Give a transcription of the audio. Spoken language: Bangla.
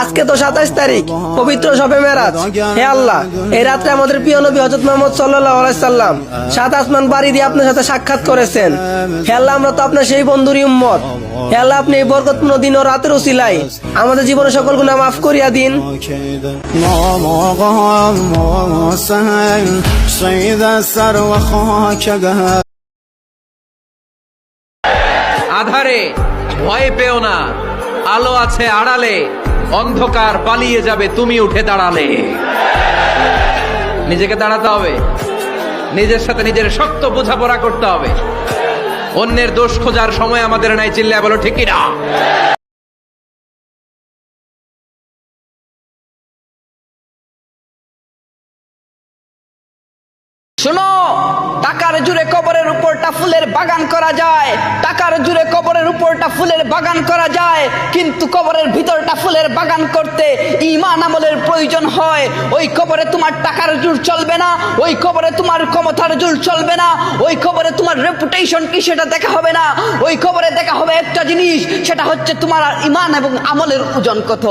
আজকে তো 27 তারিখ, পবিত্র শবে মেরাজ। হে আল্লাহ, এই রাত্রে আমাদের প্রিয় নবী হযরত মুহাম্মদ সাল্লাল্লাহু আলাইহি সাল্লাম 7 আসমান বাড়ি দিয়ে আপনার সাথে সাক্ষাৎ করেছেন। হে আল্লাহ, আমরা তো আপনার সেই বন্ধুরই উম্মত। হে আল্লাহ, আপনি এই বরকতপূর্ণ দিন ও রাতের উসিলায় আমাদের জীবনের সকল গুনাহ মাফ করিয়া দিন। আধারে ভয় পেও না, আলো আছে আড়ালে, অন্ধকার পালিয়ে যাবে তুমি উঠে দাঁড়ালে। নিজেকে দাঁড়াতে হবে, নিজের সাথে নিজের শক্ত বোঝাপড়া করতে হবে। অন্যের দোষ খোঁজার সময় আমাদের নাই, চিল্লায় বলো ঠিক কিনা। শোনো, টাকার জুড়ে কবরের উপরটা ফুলের বাগান করা যায়, টাকার জুড়ে কবরের উপরটা ফুলের বাগান করা যায়, কিন্তু কবরের ভিতরটা ফুলের বাগান করতে ঈমান আমলের প্রয়োজন হয়। ওই কবরে তোমার টাকার জোর চলবে না, ওই কবরে তোমার ক্ষমতার জোর চলবে না, ওই কবরে তোমার রেপুটেশন কি সেটা দেখা হবে না। ওই কবরে দেখা হবে একটা জিনিস, সেটা হচ্ছে তোমার ঈমান এবং আমলের ওজন কত।